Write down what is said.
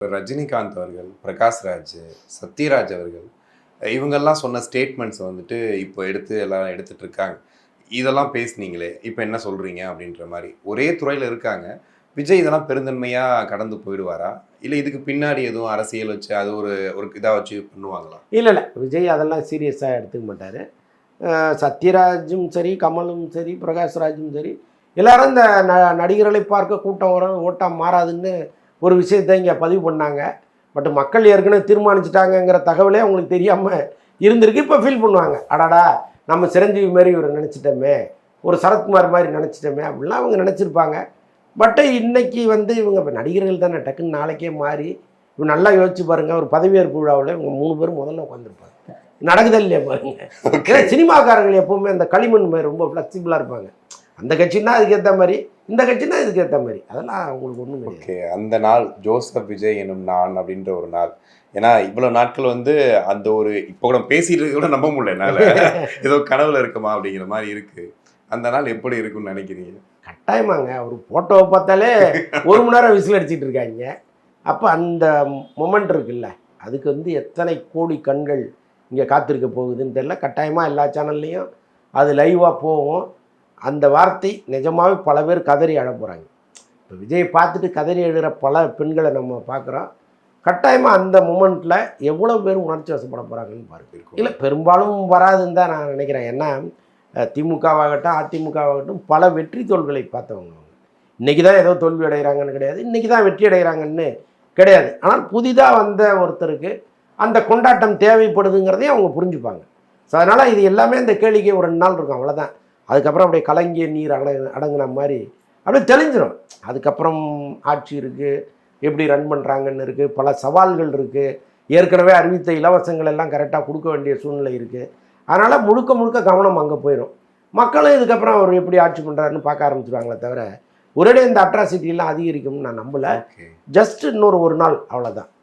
ரஜினிகாந்த் அவர்கள், பிரகாஷ்ராஜ், சத்யராஜ் அவர்கள் இவங்கெல்லாம் சொன்ன ஸ்டேட்மெண்ட்ஸ் வந்துட்டு இப்போ எடுத்து எல்லாம் எடுத்துட்டு இருக்காங்க. இதெல்லாம் பேசுனீங்களே, இப்போ என்ன சொல்றீங்க அப்படின்ற மாதிரி. ஒரே துறையில் இருக்காங்க. விஜய் இதெல்லாம் பெருந்தன்மையா கடந்து போயிடுவாரா? இல்லை இதுக்கு பின்னாடி எதுவும் அரசியல் வச்சு அது ஒரு ஒரு இதாக வச்சு பண்ணுவாங்களா? இல்லை விஜய் அதெல்லாம் சீரியஸாக எடுத்துக்க மாட்டார். சத்யராஜும் சரி, கமலும் சரி, பிரகாஷ்ராஜும் சரி, எல்லாரும் இந்த நடிகர்களை பார்க்க கூட்டம் வரும், ஓட்டம் மாறாதுன்னு ஒரு விஷயத்தை இங்கே பதிவு பண்ணாங்க. பட் மக்கள் ஏற்கனவே தீர்மானிச்சிட்டாங்கங்கிற தகவலே அவங்களுக்கு தெரியாமல் இருந்திருக்கு. இப்போ ஃபீல் பண்ணுவாங்க, அடாடா நம்ம சிரஞ்சீவி மாதிரி இவர் நினச்சிட்டோமே, ஒரு சரத்குமார் மாதிரி நினச்சிட்டோமே அப்படிலாம் அவங்க நினச்சிருப்பாங்க. பட்டு இன்னைக்கு இவங்க இப்போ நடிகர்கள் தானே, டக்குன்னு நாளைக்கே மாறி இவங்க நல்லா யோசிச்சு பாருங்கள். ஒரு பதவியேற்பு விழாவில் இவங்க 3 பேரும் முதல்ல உட்காந்துருப்பாங்க. நடக்குதா இல்லையா பாருங்க. ஏன்னா சினிமாக்காரர்கள் எப்போவுமே அந்த களிமண் மாதிரி ரொம்ப ஃப்ளெக்சிபிளாக இருப்பாங்க. அந்த கட்சின்னா அதுக்கேற்ற மாதிரி, இந்த கட்சின்னா இதுக்கேற்ற மாதிரி, அதெல்லாம் அவங்களுக்கு ஒன்றும் கிடையாது. ஓகே, அந்த நாள் ஜோசப் விஜய் எனும் நான் அப்படின்ற ஒரு நாள். ஏன்னா இவ்வளோ நாட்கள் அந்த ஒரு இப்போ கூட பேசிட்டு கூட நம்ப முடியல என்னால். ஏதோ கனவுல இருக்குமா அப்படிங்கிற மாதிரி இருக்கு. அந்த நாள் எப்படி இருக்குன்னு நினைக்கிறீங்க? கட்டாயமாங்க. ஒரு ஃபோட்டோவை பார்த்தாலே 1 மணி நேரம் விசில் அடிச்சிட்டு இருக்காங்க. அப்போ அந்த மொமெண்ட் இருக்குல்ல, அதுக்கு எத்தனை கோடி கண்கள் இங்கே காத்திருக்க போகுதுன்னு தெரியல. கட்டாயமாக எல்லா சேனல்லையும் அது லைவாக போகும். அந்த வார்த்தை நிஜமாகவே பல பேர் கதறி அழ போகிறாங்க. இப்போ விஜயை பார்த்துட்டு கதறி எழுகிற பல பெண்களை நம்ம பார்க்குறோம். கட்டாயமாக அந்த மூமெண்ட்டில் எவ்வளோ பேர் உணர்ச்சி வசப்பட போகிறாங்கன்னு பாருங்க. இல்லை பெரும்பாலும் வராதுன்னு தான் நான் நினைக்கிறேன். ஏன்னா திமுகவாகட்டும் அதிமுகவாகட்டும் பல வெற்றி தோல்களை பார்த்தவங்க. இன்றைக்கி தான் ஏதோ தோல்வி அடைகிறாங்கன்னு கிடையாது, இன்றைக்கி தான் வெற்றி அடைகிறாங்கன்னு கிடையாது. ஆனால் புதிதாக வந்த ஒருத்தருக்கு அந்த கொண்டாட்டம் தேவைப்படுதுங்கிறதையும் அவங்க புரிஞ்சுப்பாங்க. ஸோ அதனால் இது எல்லாமே இந்த கேளிக்கை ஒரு 2 நாள் இருக்கும், அவ்வளோதான். அதுக்கப்புறம் அப்படியே கலங்கிய நீர் அடங்கின மாதிரி அப்படியே தெளிஞ்சிடும். அதுக்கப்புறம் ஆட்சி இருக்குது, எப்படி ரன் பண்ணுறாங்கன்னு இருக்குது, பல சவால்கள் இருக்குது. ஏற்கனவே அறிவித்த இலவசங்கள் எல்லாம் கரெக்டாக கொடுக்க வேண்டிய சூழ்நிலை இருக்குது. அதனால் முழுக்க கவனம் அங்கே போயிடும். மக்களும் இதுக்கப்புறம் அவர் எப்படி ஆட்சி பண்ணுறாருன்னு பார்க்க ஆரம்பிச்சிடுவாங்களே தவிர ஒரே இந்த அட்ராசிட்டிலாம் அதிகரிக்கும்னு நான் நம்பலை. ஜஸ்ட் இன்னொரு 1 நாள், அவ்வளோதான்.